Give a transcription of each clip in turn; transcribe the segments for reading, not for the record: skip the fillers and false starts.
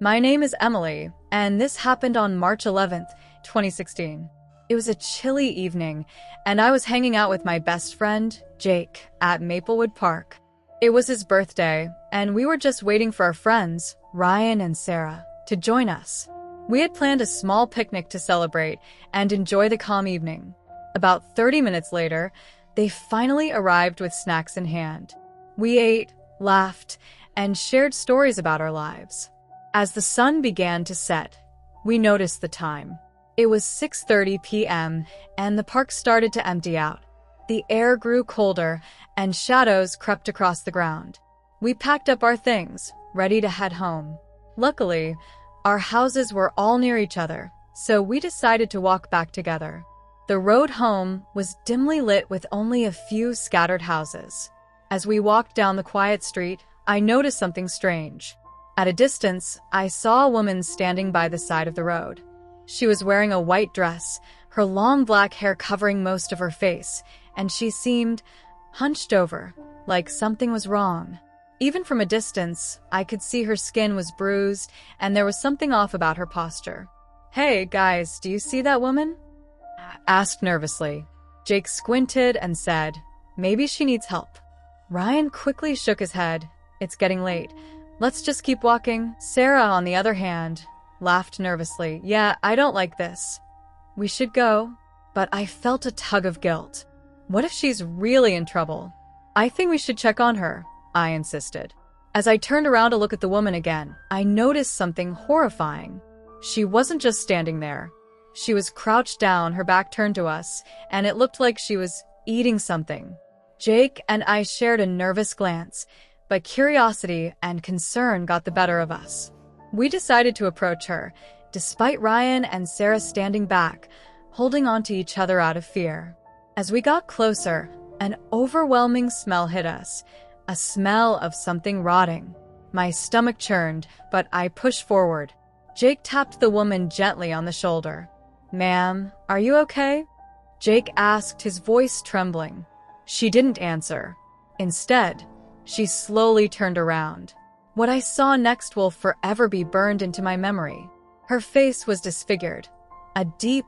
My name is Emily, and this happened on March 11th, 2016. It was a chilly evening, and I was hanging out with my best friend, Jake, at Maplewood Park. It was his birthday, and we were just waiting for our friends, Ryan and Sarah, to join us. We had planned a small picnic to celebrate and enjoy the calm evening. About 30 minutes later, they finally arrived with snacks in hand. We ate, laughed, and shared stories about our lives. As the sun began to set, we noticed the time. It was 6:30 p.m., and the park started to empty out. The air grew colder, and shadows crept across the ground. We packed up our things, ready to head home. Luckily, our houses were all near each other, so we decided to walk back together. The road home was dimly lit with only a few scattered houses. As we walked down the quiet street, I noticed something strange. At a distance, I saw a woman standing by the side of the road. She was wearing a white dress, her long black hair covering most of her face, and she seemed hunched over, like something was wrong. Even from a distance, I could see her skin was bruised, and there was something off about her posture. "Hey, guys, do you see that woman?" asked nervously. Jake squinted and said, "Maybe she needs help." Ryan quickly shook his head. "It's getting late. Let's just keep walking." Sarah, on the other hand, laughed nervously. "Yeah, I don't like this. We should go." But I felt a tug of guilt. What if she's really in trouble? "I think we should check on her," I insisted. As I turned around to look at the woman again, I noticed something horrifying. She wasn't just standing there. She was crouched down, her back turned to us, and it looked like she was eating something. Jake and I shared a nervous glance, but curiosity and concern got the better of us. We decided to approach her, despite Ryan and Sarah standing back, holding on to each other out of fear. As we got closer, an overwhelming smell hit us, a smell of something rotting. My stomach churned, but I pushed forward. Jake tapped the woman gently on the shoulder. "Ma'am, are you okay?" Jake asked, his voice trembling. She didn't answer. Instead, she slowly turned around. What I saw next will forever be burned into my memory. Her face was disfigured. A deep,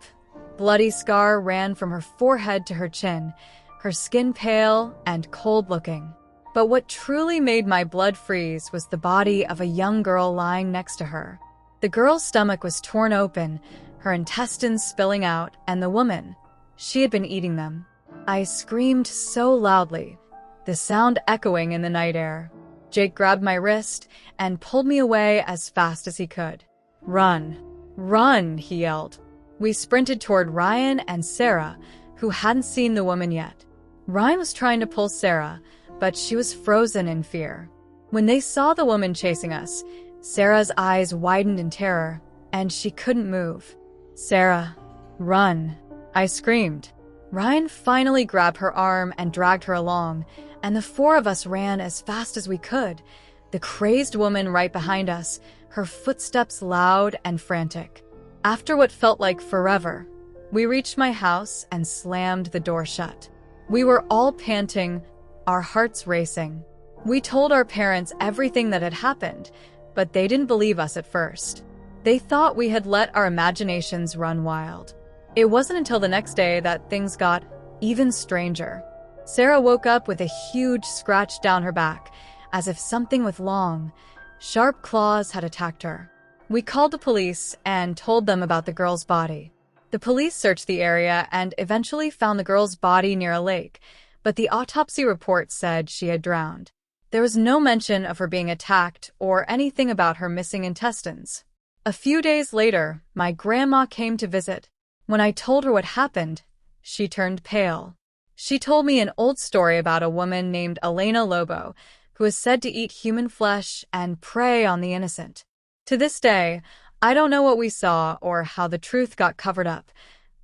bloody scar ran from her forehead to her chin, her skin pale and cold-looking. But what truly made my blood freeze was the body of a young girl lying next to her. The girl's stomach was torn open, her intestines spilling out, and the woman, she had been eating them. I screamed so loudly, the sound echoing in the night air. Jake grabbed my wrist and pulled me away as fast as he could. "Run! Run!" he yelled. We sprinted toward Ryan and Sarah, who hadn't seen the woman yet. Ryan was trying to pull Sarah, but she was frozen in fear. When they saw the woman chasing us, Sarah's eyes widened in terror, and she couldn't move. "Sarah, run!" I screamed. Ryan finally grabbed her arm and dragged her along, and the four of us ran as fast as we could, the crazed woman right behind us, her footsteps loud and frantic. After what felt like forever, we reached my house and slammed the door shut. We were all panting, our hearts racing. We told our parents everything that had happened, but they didn't believe us at first. They thought we had let our imaginations run wild. It wasn't until the next day that things got even stranger. Sarah woke up with a huge scratch down her back, as if something with long, sharp claws had attacked her. We called the police and told them about the girl's body. The police searched the area and eventually found the girl's body near a lake, but the autopsy report said she had drowned. There was no mention of her being attacked or anything about her missing intestines. A few days later, my grandma came to visit. When I told her what happened, she turned pale. She told me an old story about a woman named Elena Lobo, who is said to eat human flesh and prey on the innocent. To this day, I don't know what we saw or how the truth got covered up,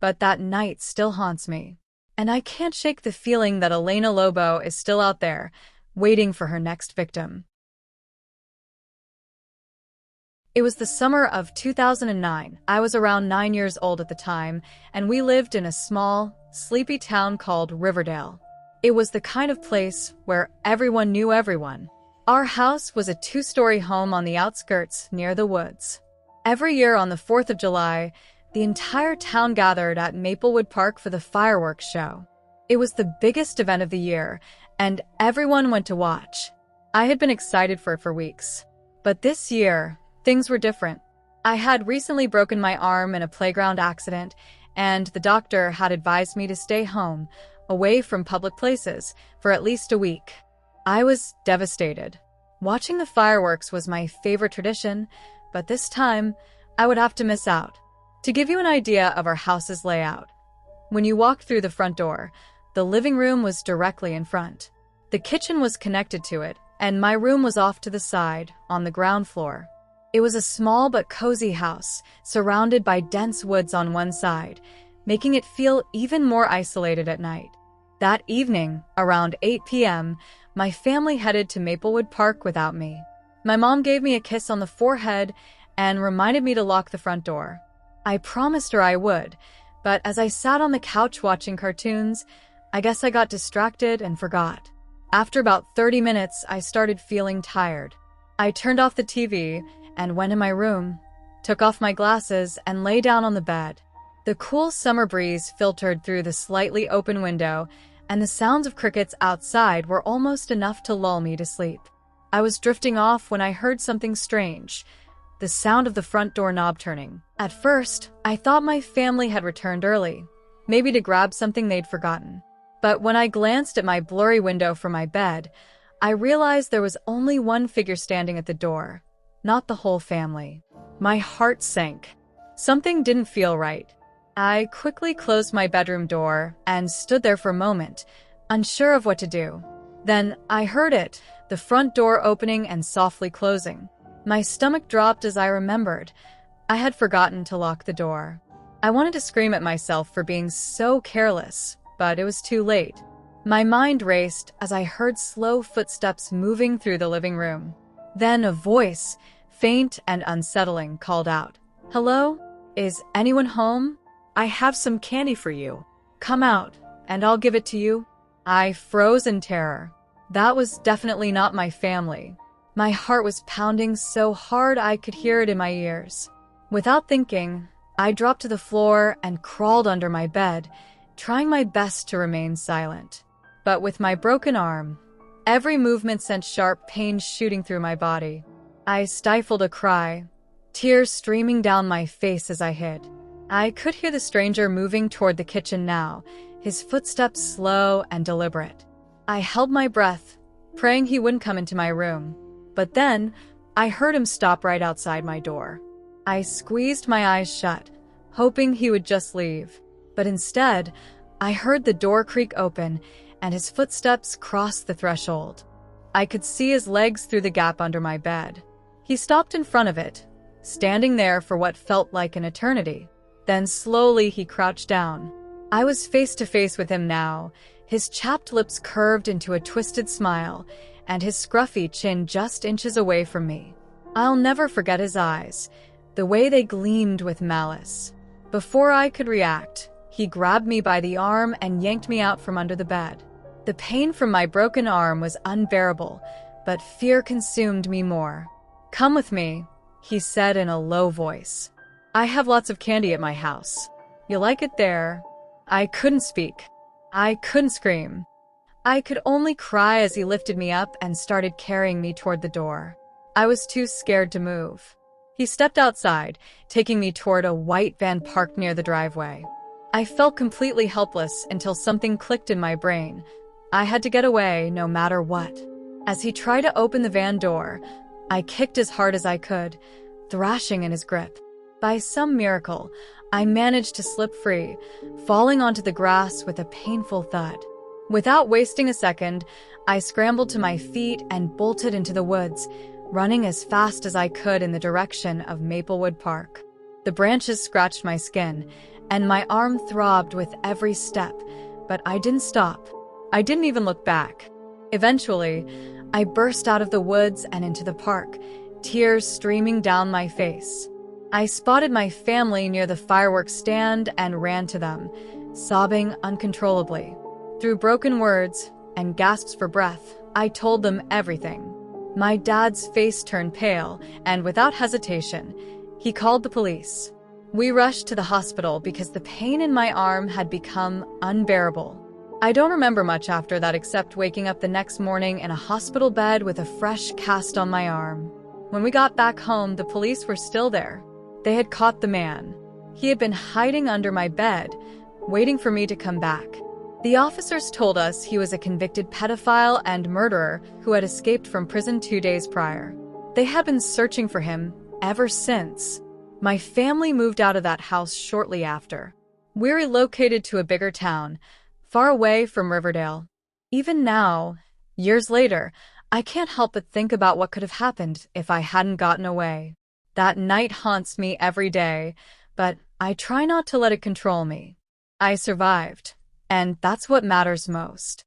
but that night still haunts me. And I can't shake the feeling that Elena Lobo is still out there, waiting for her next victim. It was the summer of 2009. I was around 9 years old at the time, and we lived in a small, sleepy town called Riverdale. It was the kind of place where everyone knew everyone. Our house was a two-story home on the outskirts near the woods. Every year on the 4th of July, the entire town gathered at Maplewood Park for the fireworks show. It was the biggest event of the year, and everyone went to watch. I had been excited for it for weeks. But this year, things were different. I had recently broken my arm in a playground accident, and the doctor had advised me to stay home, away from public places, for at least a week. I was devastated. Watching the fireworks was my favorite tradition, but this time, I would have to miss out. To give you an idea of our house's layout, when you walked through the front door, the living room was directly in front. The kitchen was connected to it, and my room was off to the side, on the ground floor. It was a small but cozy house, surrounded by dense woods on one side, making it feel even more isolated at night. That evening, around 8 p.m., my family headed to Maplewood Park without me. My mom gave me a kiss on the forehead and reminded me to lock the front door. I promised her I would, but as I sat on the couch watching cartoons, I guess I got distracted and forgot. After about 30 minutes, I started feeling tired. I turned off the TV and went in my room, took off my glasses, and lay down on the bed. The cool summer breeze filtered through the slightly open window, and the sounds of crickets outside were almost enough to lull me to sleep. I was drifting off when I heard something strange, the sound of the front door knob turning. At first, I thought my family had returned early, maybe to grab something they'd forgotten. But when I glanced at my blurry window from my bed, I realized there was only one figure standing at the door, not the whole family. My heart sank. Something didn't feel right. I quickly closed my bedroom door and stood there for a moment, unsure of what to do. Then I heard it, the front door opening and softly closing. My stomach dropped as I remembered. I had forgotten to lock the door. I wanted to scream at myself for being so careless, but it was too late. My mind raced as I heard slow footsteps moving through the living room. Then a voice, faint and unsettling, called out, "Hello? Is anyone home? I have some candy for you. Come out, and I'll give it to you." I froze in terror. That was definitely not my family. My heart was pounding so hard I could hear it in my ears. Without thinking, I dropped to the floor and crawled under my bed, trying my best to remain silent. But with my broken arm, every movement sent sharp pains shooting through my body. I stifled a cry, tears streaming down my face as I hid. I could hear the stranger moving toward the kitchen now, his footsteps slow and deliberate. I held my breath, praying he wouldn't come into my room. But then, I heard him stop right outside my door. I squeezed my eyes shut, hoping he would just leave. But instead, I heard the door creak open and his footsteps cross the threshold. I could see his legs through the gap under my bed. He stopped in front of it, standing there for what felt like an eternity. Then slowly he crouched down. I was face to face with him now, his chapped lips curved into a twisted smile, and his scruffy chin just inches away from me. I'll never forget his eyes, the way they gleamed with malice. Before I could react, he grabbed me by the arm and yanked me out from under the bed. The pain from my broken arm was unbearable, but fear consumed me more. "Come with me," he said in a low voice. "I have lots of candy at my house. You like it there?" I couldn't speak. I couldn't scream. I could only cry as he lifted me up and started carrying me toward the door. I was too scared to move. He stepped outside, taking me toward a white van parked near the driveway. I felt completely helpless until something clicked in my brain. I had to get away no matter what. As he tried to open the van door, I kicked as hard as I could, thrashing in his grip. By some miracle, I managed to slip free, falling onto the grass with a painful thud. Without wasting a second, I scrambled to my feet and bolted into the woods, running as fast as I could in the direction of Maplewood Park. The branches scratched my skin, and my arm throbbed with every step, but I didn't stop. I didn't even look back. Eventually, I burst out of the woods and into the park, tears streaming down my face. I spotted my family near the fireworks stand and ran to them, sobbing uncontrollably. Through broken words and gasps for breath, I told them everything. My dad's face turned pale, and without hesitation, he called the police. We rushed to the hospital because the pain in my arm had become unbearable. I don't remember much after that except waking up the next morning in a hospital bed with a fresh cast on my arm. When we got back home, the police were still there. They had caught the man. He had been hiding under my bed, waiting for me to come back. The officers told us he was a convicted pedophile and murderer who had escaped from prison 2 days prior. They had been searching for him ever since. My family moved out of that house shortly after. We relocated to a bigger town, far away from Riverdale. Even now, years later, I can't help but think about what could have happened if I hadn't gotten away. That night haunts me every day, but I try not to let it control me. I survived, and that's what matters most.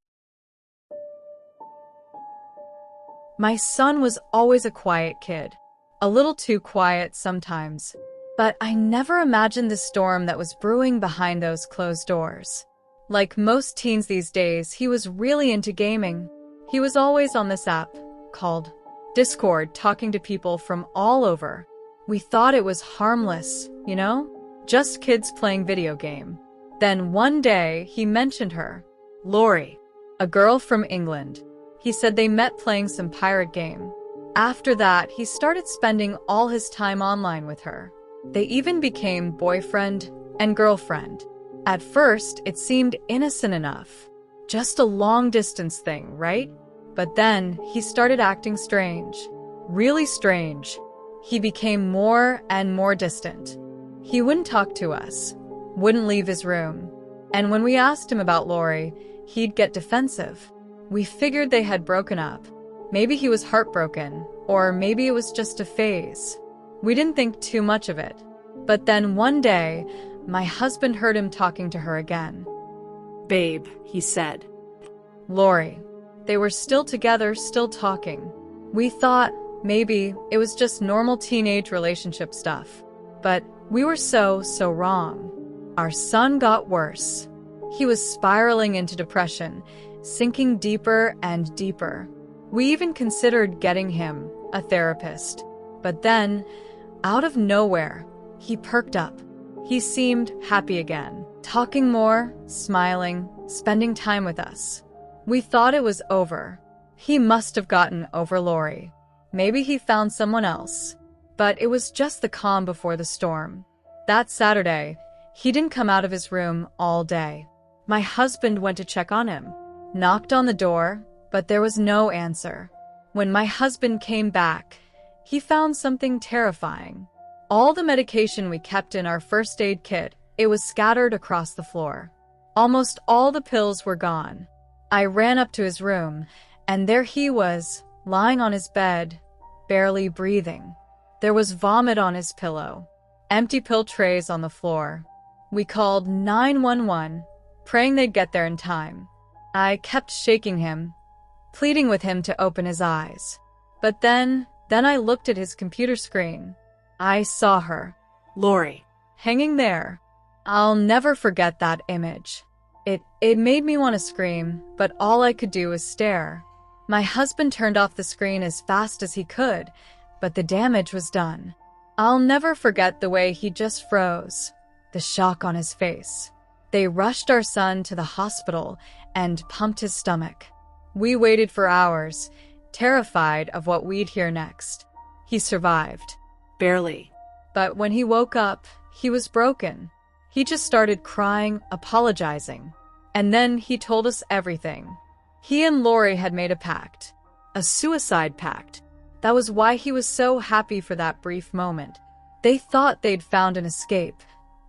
My son was always a quiet kid, a little too quiet sometimes, but I never imagined the storm that was brewing behind those closed doors. Like most teens these days, he was really into gaming. He was always on this app called Discord, talking to people from all over. We thought it was harmless, just kids playing video game. Then one day, he mentioned her, Lori, a girl from England. He said they met playing some pirate game. After that, he started spending all his time online with her. They even became boyfriend and girlfriend. At first, it seemed innocent enough. Just a long-distance thing, right? But then, he started acting strange. Really strange. He became more and more distant. He wouldn't talk to us, wouldn't leave his room. And when we asked him about Lori, he'd get defensive. We figured they had broken up. Maybe he was heartbroken, or maybe it was just a phase. We didn't think too much of it. But then one day, my husband heard him talking to her again. "Babe," he said. Lori. They were still together, still talking. We thought maybe it was just normal teenage relationship stuff. But we were so wrong. Our son got worse. He was spiraling into depression, sinking deeper and deeper. We even considered getting him a therapist. But then, out of nowhere, he perked up. He seemed happy again, talking more, smiling, spending time with us. We thought it was over. He must have gotten over Lori. Maybe he found someone else. But it was just the calm before the storm. That Saturday, he didn't come out of his room all day. My husband went to check on him, knocked on the door, but there was no answer. When my husband came back, he found something terrifying. All the medication we kept in our first aid kit, it was scattered across the floor. Almost all the pills were gone. I ran up to his room, and there he was, lying on his bed, barely breathing. There was vomit on his pillow, empty pill trays on the floor. We called 911, praying they'd get there in time. I kept shaking him, pleading with him to open his eyes. But then I looked at his computer screen. I saw her, Lori, hanging there. I'll never forget that image. It made me want to scream, but all I could do was stare. My husband turned off the screen as fast as he could, but the damage was done. I'll never forget the way he just froze, the shock on his face. They rushed our son to the hospital and pumped his stomach. We waited for hours, terrified of what we'd hear next. He survived. Barely. But when he woke up, he was broken. He just started crying, apologizing. And then he told us everything. He and Lori had made a pact. A suicide pact. That was why he was so happy for that brief moment. They thought they'd found an escape,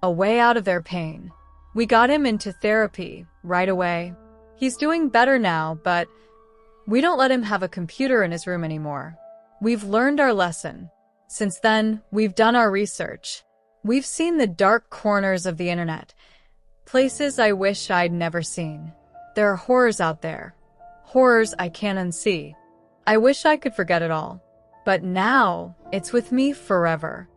a way out of their pain. We got him into therapy right away. He's doing better now, but we don't let him have a computer in his room anymore. We've learned our lesson. Since then, we've done our research. We've seen the dark corners of the internet, places I wish I'd never seen. There are horrors out there, horrors I can't unsee. I wish I could forget it all, but now it's with me forever.